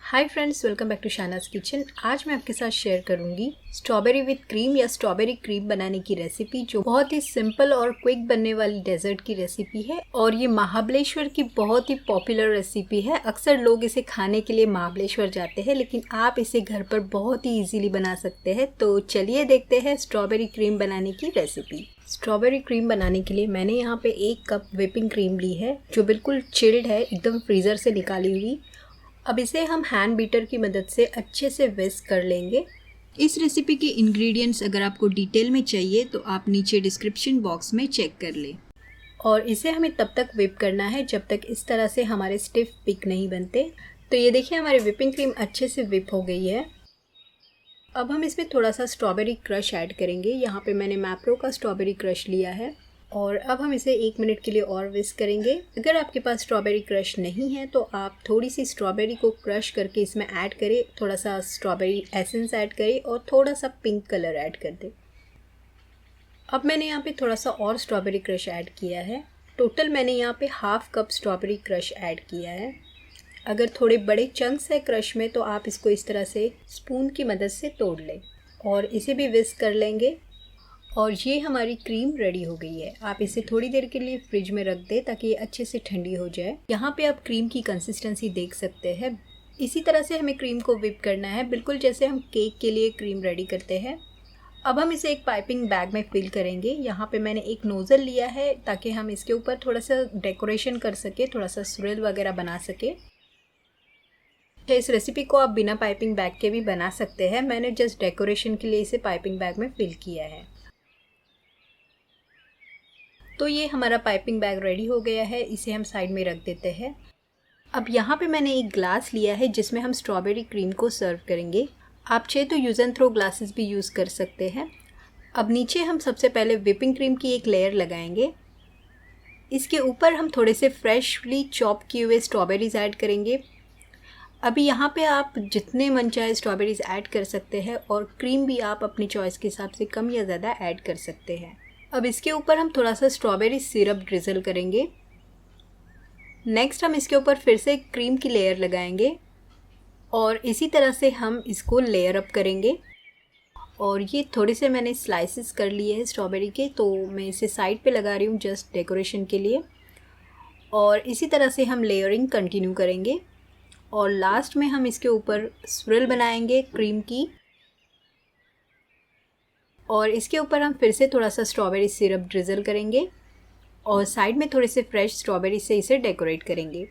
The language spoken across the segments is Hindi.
Hi friends, welcome back to Shanaz kitchen. आज मैं आपके साथ शेयर करूंगी स्ट्रॉबेरी विद क्रीम या स्ट्रॉबेरी क्रीम बनाने की रेसिपी, जो बहुत ही सिंपल और क्विक बनने वाली डेजर्ट की रेसिपी है। और ये महाबलेश्वर की बहुत ही पॉपुलर रेसिपी है। अक्सर लोग इसे खाने के लिए महाबलेश्वर जाते हैं, लेकिन आप इसे घर पर बहुत ही ईजिली बना सकते हैं। तो चलिए देखते हैं स्ट्रॉबेरी क्रीम बनाने की रेसिपी। स्ट्रॉबेरी क्रीम बनाने के लिए मैंने यहाँ पे 1 कप व्हिपिंग क्रीम ली है, जो बिल्कुल चिल्ड है, एकदम फ्रीज़र से निकाली हुई। अब इसे हम हैंड बीटर की मदद से अच्छे से विस्क कर लेंगे। इस रेसिपी के इंग्रेडिएंट्स अगर आपको डिटेल में चाहिए तो आप नीचे डिस्क्रिप्शन बॉक्स में चेक कर लें। और इसे हमें तब तक व्हिप करना है जब तक इस तरह से हमारे स्टिफ पिक नहीं बनते। तो ये देखिए, हमारी व्हिपिंग क्रीम अच्छे से व्हिप हो गई है। अब हम इसमें थोड़ा सा स्ट्रॉबेरी क्रश ऐड करेंगे। यहाँ पे मैंने मैप्रो का स्ट्रॉबेरी क्रश लिया है। और अब हम इसे 1 मिनट के लिए और विस्क करेंगे। अगर आपके पास स्ट्रॉबेरी क्रश नहीं है तो आप थोड़ी सी स्ट्रॉबेरी को क्रश करके इसमें ऐड करें, थोड़ा सा स्ट्रॉबेरी एसेंस ऐड करें और थोड़ा सा पिंक कलर ऐड कर दें। अब मैंने यहाँ पे थोड़ा सा और स्ट्रॉबेरी क्रश ऐड किया है। टोटल मैंने यहाँ पे 1/2 कप स्ट्रॉबेरी क्रश ऐड किया है। अगर थोड़े बड़े चंक्स है क्रश में तो आप इसको इस तरह से स्पून की मदद से तोड़ लें और इसे भी विस्क कर लेंगे। और ये हमारी क्रीम रेडी हो गई है। आप इसे थोड़ी देर के लिए फ्रिज में रख दें ताकि ये अच्छे से ठंडी हो जाए। यहाँ पे आप क्रीम की कंसिस्टेंसी देख सकते हैं। इसी तरह से हमें क्रीम को व्हिप करना है, बिल्कुल जैसे हम केक के लिए क्रीम रेडी करते हैं। अब हम इसे एक पाइपिंग बैग में फिल करेंगे। यहाँ पे मैंने एक नोज़ल लिया है ताकि हम इसके ऊपर थोड़ा सा डेकोरेशन कर सके, थोड़ा सा स्विरल वगैरह बना सके। इस रेसिपी को आप बिना पाइपिंग बैग के भी बना सकते हैं। मैंने जस्ट डेकोरेशन के लिए इसे पाइपिंग बैग में फिल किया है। तो ये हमारा पाइपिंग बैग रेडी हो गया है। इसे हम साइड में रख देते हैं। अब यहाँ पे मैंने एक ग्लास लिया है जिसमें हम स्ट्रॉबेरी क्रीम को सर्व करेंगे। आप चाहे तो यूज़ एंड थ्रो ग्लासेस भी यूज़ कर सकते हैं। अब नीचे हम सबसे पहले व्हिपिंग क्रीम की एक लेयर लगाएंगे। इसके ऊपर हम थोड़े से फ्रेशली चॉप किए हुए स्ट्रॉबेरीज़ ऐड करेंगे। अभी यहाँ पे आप जितने मन चाहे स्ट्रॉबेरीज़ ऐड कर सकते हैं और क्रीम भी आप अपनी चॉइस के हिसाब से कम या ज़्यादा ऐड कर सकते हैं। अब इसके ऊपर हम थोड़ा सा स्ट्रॉबेरी सिरप ड्रिजल करेंगे। नेक्स्ट हम इसके ऊपर फिर से क्रीम की लेयर लगाएंगे और इसी तरह से हम इसको लेयर अप करेंगे। और ये थोड़े से मैंने स्लाइसेस कर लिए हैं स्ट्रॉबेरी के, तो मैं इसे साइड पे लगा रही हूँ जस्ट डेकोरेशन के लिए। और इसी तरह से हम लेयरिंग कंटिन्यू करेंगे और लास्ट में हम इसके ऊपर स्विरल बनाएंगे क्रीम की। और इसके ऊपर हम फिर से थोड़ा सा स्ट्रॉबेरी सिरप ड्रिजल करेंगे और साइड में थोड़े से फ्रेश स्ट्रॉबेरी से इसे डेकोरेट करेंगे।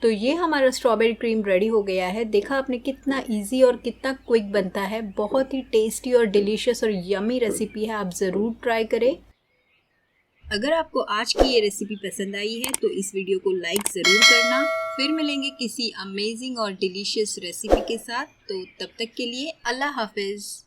तो ये हमारा स्ट्रॉबेरी क्रीम रेडी हो गया है। देखा आपने कितना इजी और कितना क्विक बनता है। बहुत ही टेस्टी और डिलीशियस और यमी रेसिपी है, आप ज़रूर ट्राई करें। अगर आपको आज की ये रेसिपी पसंद आई है तो इस वीडियो को लाइक ज़रूर करना। फिर मिलेंगे किसी अमेजिंग और डिलीशियस रेसिपी के साथ। तो तब तक के लिए अल्लाह हाफिज़।